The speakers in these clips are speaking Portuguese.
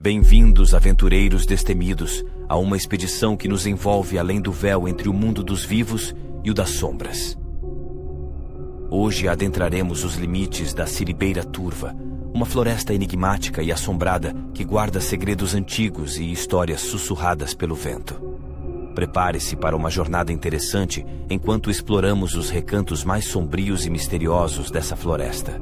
Bem-vindos, aventureiros destemidos, a uma expedição que nos envolve além do véu entre o mundo dos vivos e o das sombras. Hoje adentraremos os limites da Siribeira Turva, uma floresta enigmática e assombrada que guarda segredos antigos e histórias sussurradas pelo vento. Prepare-se para uma jornada interessante enquanto exploramos os recantos mais sombrios e misteriosos dessa floresta.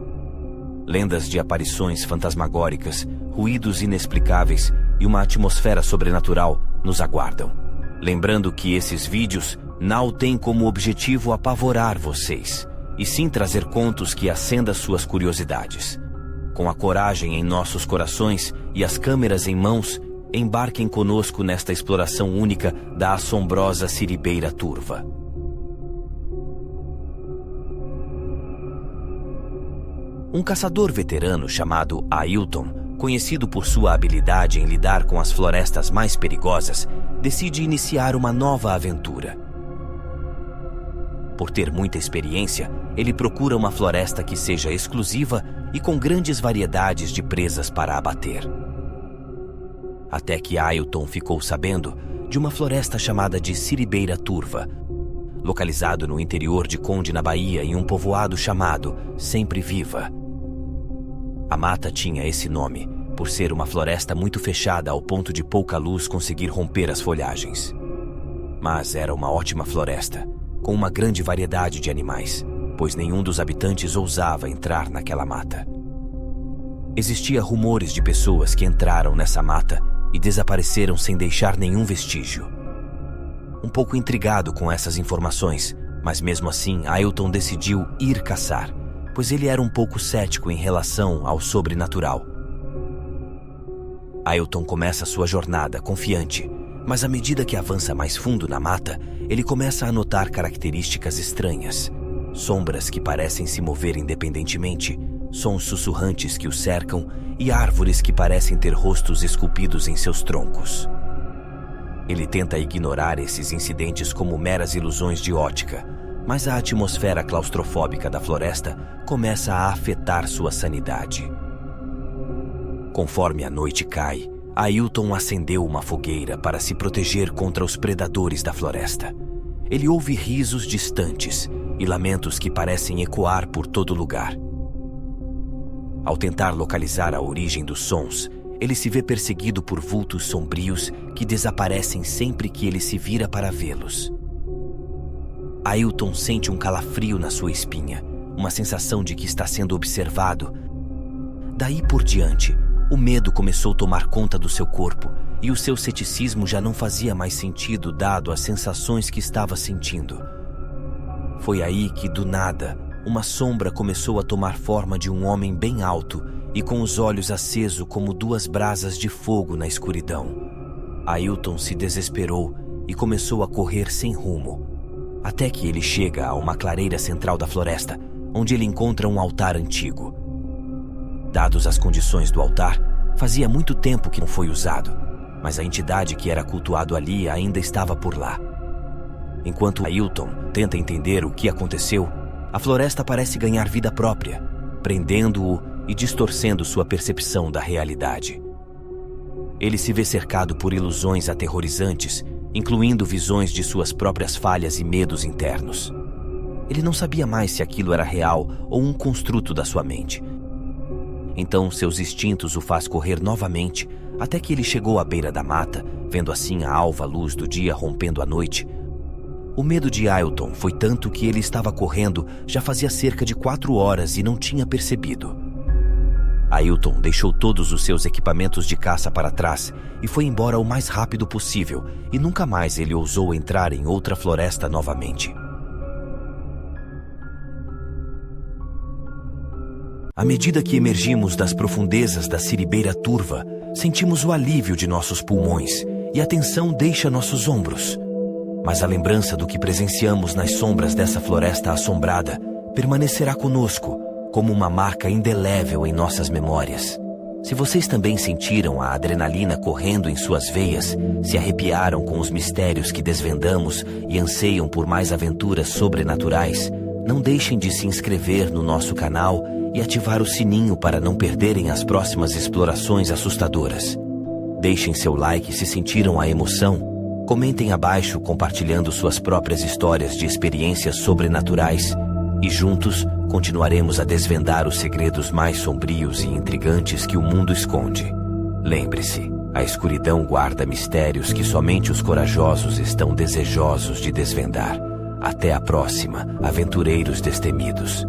Lendas de aparições fantasmagóricas, ruídos inexplicáveis e uma atmosfera sobrenatural nos aguardam. Lembrando que esses vídeos não têm como objetivo apavorar vocês, e sim trazer contos que acendam suas curiosidades. Com a coragem em nossos corações e as câmeras em mãos, embarquem conosco nesta exploração única da assombrosa Siribeira Turva. Um caçador veterano chamado Ailton, conhecido por sua habilidade em lidar com as florestas mais perigosas, decide iniciar uma nova aventura. Por ter muita experiência, ele procura uma floresta que seja exclusiva e com grandes variedades de presas para abater. Até que Ailton ficou sabendo de uma floresta chamada de Siribeira Turva, localizado no interior de Conde, na Bahia, em um povoado chamado Sempre Viva. A mata tinha esse nome por ser uma floresta muito fechada ao ponto de pouca luz conseguir romper as folhagens. Mas era uma ótima floresta, com uma grande variedade de animais, pois nenhum dos habitantes ousava entrar naquela mata. Existia rumores de pessoas que entraram nessa mata e desapareceram sem deixar nenhum vestígio. Um pouco intrigado com essas informações, mas mesmo assim Ailton decidiu ir caçar, pois ele era um pouco cético em relação ao sobrenatural. Ailton começa sua jornada confiante, mas à medida que avança mais fundo na mata, ele começa a notar características estranhas. Sombras que parecem se mover independentemente, sons sussurrantes que o cercam e árvores que parecem ter rostos esculpidos em seus troncos. Ele tenta ignorar esses incidentes como meras ilusões de ótica, mas a atmosfera claustrofóbica da floresta começa a afetar sua sanidade. Conforme a noite cai, Ailton acendeu uma fogueira para se proteger contra os predadores da floresta. Ele ouve risos distantes e lamentos que parecem ecoar por todo lugar. Ao tentar localizar a origem dos sons, ele se vê perseguido por vultos sombrios que desaparecem sempre que ele se vira para vê-los. Ailton sente um calafrio na sua espinha, uma sensação de que está sendo observado. Daí por diante, o medo começou a tomar conta do seu corpo e o seu ceticismo já não fazia mais sentido dado as sensações que estava sentindo. Foi aí que, do nada, uma sombra começou a tomar forma de um homem bem alto e com os olhos acesos como duas brasas de fogo na escuridão. Ailton se desesperou e começou a correr sem rumo, até que ele chega a uma clareira central da floresta, onde ele encontra um altar antigo. Dadas as condições do altar, fazia muito tempo que não foi usado, mas a entidade que era cultuado ali ainda estava por lá. Enquanto Ailton tenta entender o que aconteceu, a floresta parece ganhar vida própria, prendendo-o e distorcendo sua percepção da realidade. Ele se vê cercado por ilusões aterrorizantes, incluindo visões de suas próprias falhas e medos internos. Ele não sabia mais se aquilo era real ou um construto da sua mente. Então seus instintos o faz correr novamente, até que ele chegou à beira da mata, vendo assim a alva luz do dia rompendo a noite. O medo de Ailton foi tanto que ele estava correndo já fazia cerca de 4 horas e não tinha percebido. Ailton deixou todos os seus equipamentos de caça para trás e foi embora o mais rápido possível, e nunca mais ele ousou entrar em outra floresta novamente. À medida que emergimos das profundezas da Siribeira Turva, sentimos o alívio de nossos pulmões e a tensão deixa nossos ombros. Mas a lembrança do que presenciamos nas sombras dessa floresta assombrada permanecerá conosco, como uma marca indelével em nossas memórias. Se vocês também sentiram a adrenalina correndo em suas veias, se arrepiaram com os mistérios que desvendamos e anseiam por mais aventuras sobrenaturais, não deixem de se inscrever no nosso canal e ativar o sininho para não perderem as próximas explorações assustadoras. Deixem seu like se sentiram a emoção. Comentem abaixo compartilhando suas próprias histórias de experiências sobrenaturais. E juntos continuaremos a desvendar os segredos mais sombrios e intrigantes que o mundo esconde. Lembre-se, a escuridão guarda mistérios que somente os corajosos estão desejosos de desvendar. Até a próxima, aventureiros destemidos.